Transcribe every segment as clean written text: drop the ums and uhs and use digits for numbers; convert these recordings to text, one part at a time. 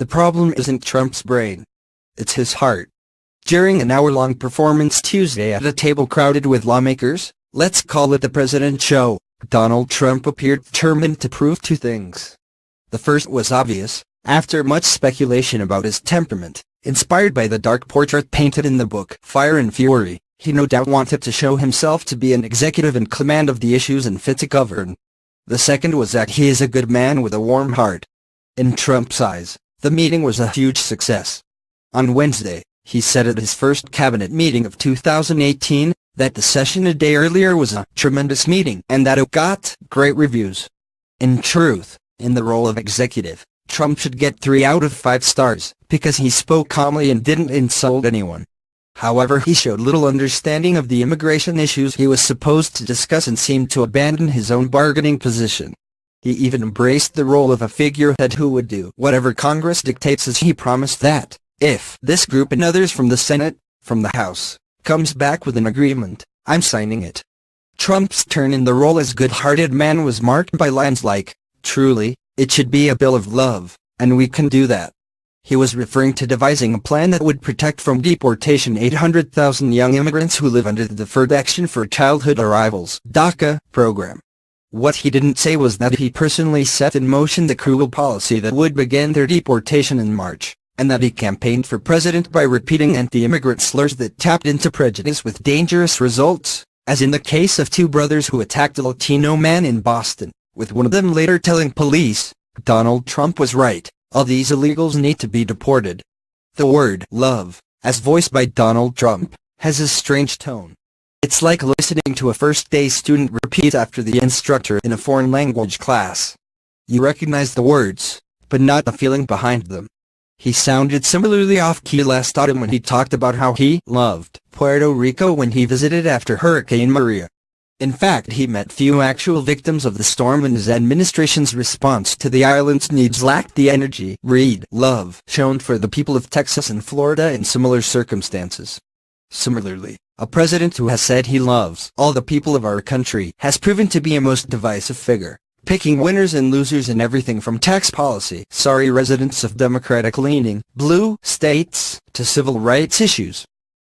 The problem isn't Trump's brain. It's his heart. During an hour-long performance Tuesday at a table crowded with lawmakers, let's call it the President Show, Donald Trump appeared determined to prove two things. The first was obvious, after much speculation about his temperament, inspired by the dark portrait painted in the book Fire and Fury. He no doubt wanted to show himself to be an executive in command of the issues and fit to govern. The second was that he is a good man with a warm heart. In Trump's eyes, the meeting was a huge success. On Wednesday, he said at his first cabinet meeting of 2018, that the session a day earlier was a tremendous meeting and that it got great reviews. In truth, in the role of executive, Trump should get 3 out of 5 stars, because he spoke calmly and didn't insult anyone. However, he showed little understanding of the immigration issues he was supposed to discuss and seemed to abandon his own bargaining position. He even embraced the role of a figurehead who would do whatever Congress dictates, as he promised that, if this group and others from the Senate, from the House, comes back with an agreement, I'm signing it. Trump's turn in the role as good-hearted man was marked by lines like, "Truly, it should be a bill of love, and we can do that." He was referring to devising a plan that would protect from deportation 800,000 young immigrants who live under the Deferred Action for Childhood Arrivals (DACA) program. What he didn't say was that he personally set in motion the cruel policy that would begin their deportation in March, and that he campaigned for president by repeating anti-immigrant slurs that tapped into prejudice with dangerous results, as in the case of 2 brothers who attacked a Latino man in Boston, with one of them later telling police, "Donald Trump was right, all these illegals need to be deported." The word love, as voiced by Donald Trump, has a strange tone. It's like listening to a first-day student repeat after the instructor in a foreign language class. You recognize the words, but not the feeling behind them. He sounded similarly off-key last autumn when he talked about how he loved Puerto Rico when he visited after Hurricane Maria. In fact, he met few actual victims of the storm, and his administration's response to the island's needs lacked the energy, love shown for the people of Texas and Florida in similar circumstances. Similarly, a president who has said he loves all the people of our country has proven to be a most divisive figure, picking winners and losers in everything from tax policy, residents of Democratic-leaning blue states, to civil rights issues.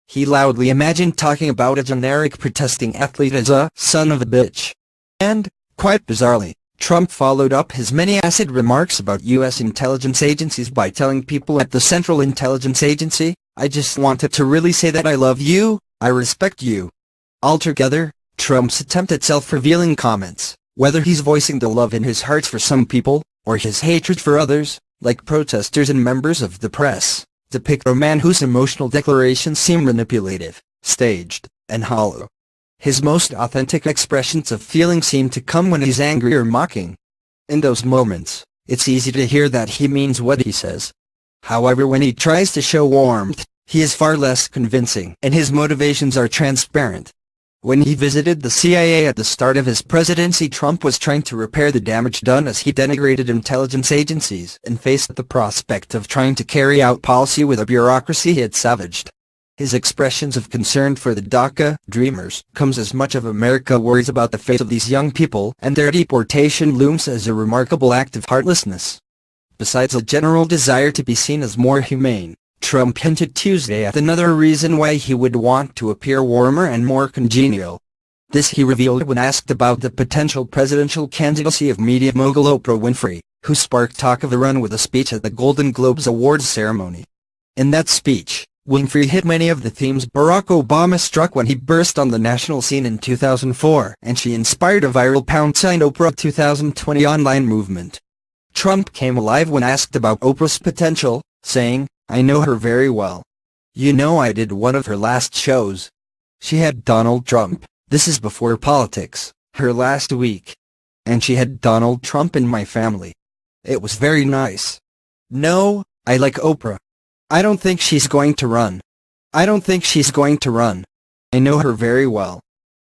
He loudly imagined talking about a generic protesting athlete as a son of a bitch. And, quite bizarrely, Trump followed up his many acid remarks about U.S. intelligence agencies by telling people at the Central Intelligence Agency, "I just wanted to really say that I love you, I respect you." Altogether, Trump's attempt at self-revealing comments, whether he's voicing the love in his heart for some people, or his hatred for others, like protesters and members of the press, depict a man whose emotional declarations seem manipulative, staged, and hollow. His most authentic expressions of feeling seem to come when he's angry or mocking. In those moments, it's easy to hear that he means what he says. However, when he tries to show warmth, he is far less convincing, and his motivations are transparent. When he visited the CIA at the start of his presidency, Trump was trying to repair the damage done as he denigrated intelligence agencies and faced the prospect of trying to carry out policy with a bureaucracy he had savaged. His expressions of concern for the DACA dreamers comes as much of America worries about the fate of these young people, and their deportation looms as a remarkable act of heartlessness. Besides a general desire to be seen as more humane, Trump hinted Tuesday at another reason why he would want to appear warmer and more congenial. This he revealed when asked about the potential presidential candidacy of media mogul Oprah Winfrey, who sparked talk of a run with a speech at the Golden Globes Awards ceremony. In that speech, Winfrey hit many of the themes Barack Obama struck when he burst on the national scene in 2004, and she inspired a viral #Oprah 2020 online movement. Trump came alive when asked about Oprah's potential, saying, "I know her very well. You know, I did one of her last shows. She had Donald Trump, this is before politics, her last week. And she had Donald Trump in my family. It was very nice. No, I like Oprah. I don't think she's going to run. I don't think she's going to run. I know her very well."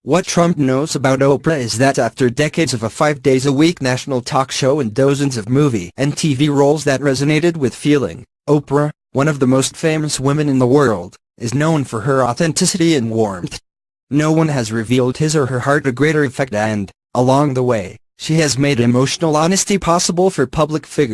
What Trump knows about Oprah is that after decades of a 5-days-a-week national talk show and dozens of movie and TV roles that resonated with feeling, Oprah, one of the most famous women in the world, is known for her authenticity and warmth. No one has revealed his or her heart to greater effect, and, along the way, she has made emotional honesty possible for public figures.